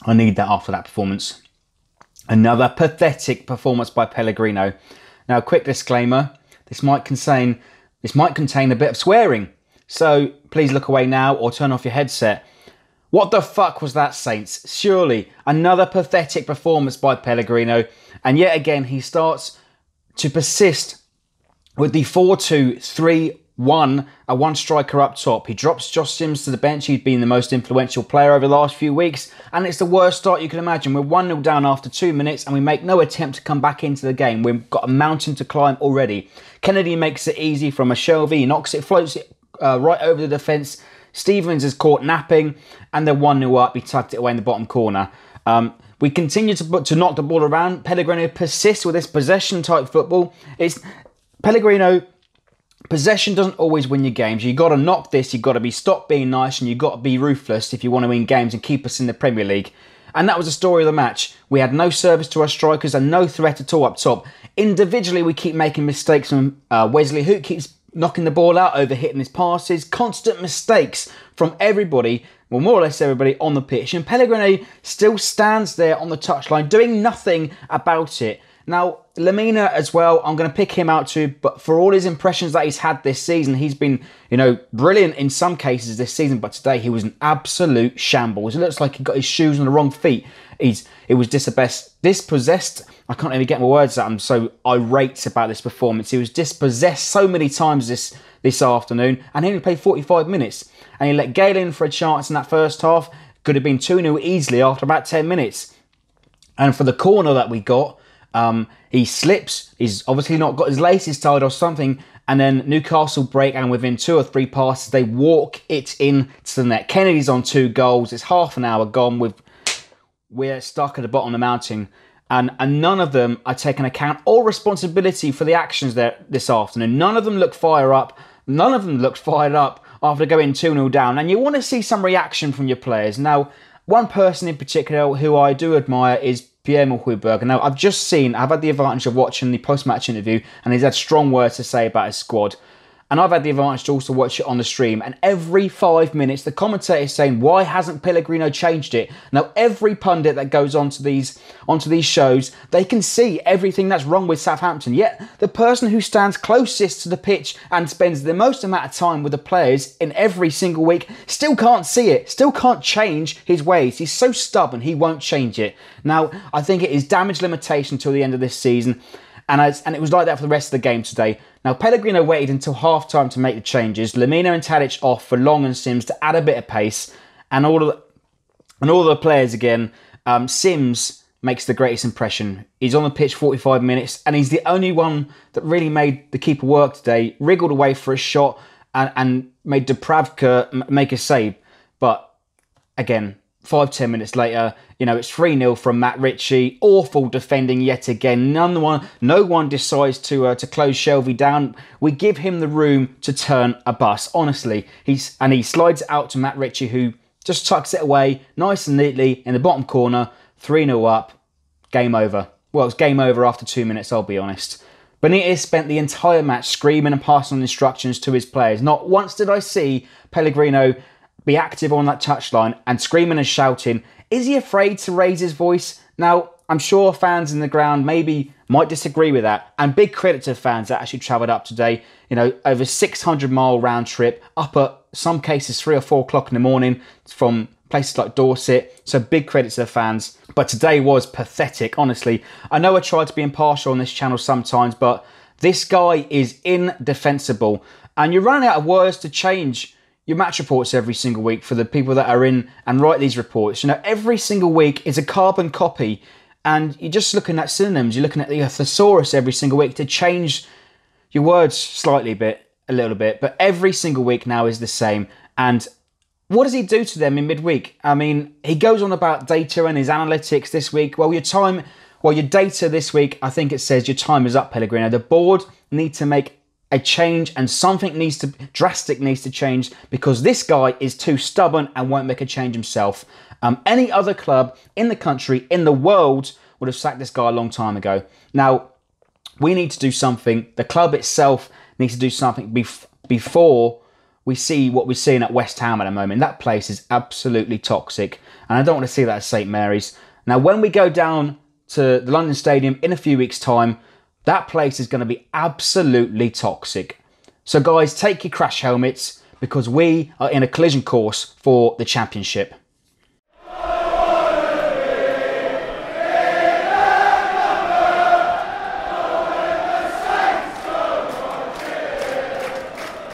I need that after that performance. Another pathetic performance by Pellegrino. Now, a quick disclaimer, this might contain a bit of swearing, so please look away now or turn off your headset. What the fuck was that, Saints? Surely another pathetic performance by Pellegrino, and yet again he starts to persist with the 4-2-3-1, a one striker up top. He drops Josh Sims to the bench. He's been the most influential player over the last few weeks, and it's the worst start you can imagine. We're 1-0 down after 2 minutes, and we make no attempt to come back into the game. We've got a mountain to climb already. Kennedy makes it easy from a Shelby. He knocks it, floats it right over the defence. Stevens is caught napping, and they're 1-0 up. He tucked it away in the bottom corner. We continue to knock the ball around. Pellegrino persists with this possession-type football. Pellegrino, possession doesn't always win your games. You've got to knock this. You've got to stop being nice, and you've got to be ruthless if you want to win games and keep us in the Premier League. And that was the story of the match. We had no service to our strikers and no threat at all up top. Individually, we keep making mistakes from Wesley, who keeps knocking the ball out, overhitting his passes. Constant mistakes from everybody, well, more or less everybody on the pitch. And Pellegrino still stands there on the touchline doing nothing about it. Now, Lemina as well, I'm going to pick him out too, but for all his impressions that he's had this season, he's been, brilliant in some cases this season, but today he was an absolute shambles. It looks like he got his shoes on the wrong feet. It was dispossessed. I can't even get my words out. I'm so irate about this performance. He was dispossessed so many times this afternoon, and he only played 45 minutes. And he let Gale in for a chance in that first half. Could have been 2-0 easily after about 10 minutes. And for the corner that we got, he slips. He's obviously not got his laces tied or something. And then Newcastle break, and within 2 or 3 passes, they walk it into the net. Kennedy's on 2 goals. It's half an hour gone. We're stuck at the bottom of the mountain. And none of them are taking account or responsibility for the actions there this afternoon. None of them look fired up. None of them looked fired up after going 2-0 down. And you want to see some reaction from your players. Now, one person in particular who I do admire is Pierre Hooiberg. Now, I've had the advantage of watching the post-match interview, and he's had strong words to say about his squad. And I've had the advantage to also watch it on the stream. And every 5 minutes, the commentator is saying, why hasn't Pellegrino changed it? Now, every pundit that goes onto these shows, they can see everything that's wrong with Southampton. Yet, the person who stands closest to the pitch and spends the most amount of time with the players in every single week still can't see it, still can't change his ways. He's so stubborn, he won't change it. Now, I think it is damage limitation till the end of this season. And it was like that for the rest of the game today. Now, Pellegrino waited until half-time to make the changes. Lemina and Tadic off for Long and Sims to add a bit of pace. And all the players again. Sims makes the greatest impression. He's on the pitch 45 minutes, and he's the only one that really made the keeper work today. Wriggled away for a shot and made Dubravka make a save. But again, 5-10 minutes later, it's 3-0 from Matt Ritchie. Awful defending yet again. No one decides to close Shelby down. We give him the room to turn a bus. Honestly, he slides it out to Matt Ritchie, who just tucks it away nice and neatly in the bottom corner. 3-0 up. Game over. Well, it's game over after 2 minutes, I'll be honest. Benitez spent the entire match screaming and passing on instructions to his players. Not once did I see Pellegrino be active on that touchline and screaming and shouting. Is he afraid to raise his voice? Now, I'm sure fans in the ground might disagree with that. And big credit to fans that actually travelled up today. Over 600-mile round trip, up at some cases 3 or 4 o'clock in the morning from places like Dorset. So big credit to the fans. But today was pathetic, honestly. I know I try to be impartial on this channel sometimes, but this guy is indefensible. And you're running out of words to change your match reports every single week for the people that are in and write these reports. Every single week is a carbon copy, and you're just looking at synonyms. You're looking at the thesaurus every single week to change your words slightly a little bit, but every single week now is the same. And what does he do to them in midweek? I mean, he goes on about data and his analytics this week. Well, your data this week, I think it says your time is up, Pellegrino. The board need to make a change, and something drastic needs to change, because this guy is too stubborn and won't make a change himself. Any other club in the country, in the world, would have sacked this guy a long time ago. Now, we need to do something. The club itself needs to do something before we see what we're seeing at West Ham at the moment. That place is absolutely toxic, and I don't want to see that at St Mary's. Now, when we go down to the London Stadium in a few weeks' time, that place is going to be absolutely toxic. So guys, take your crash helmets, because we are in a collision course for the Championship.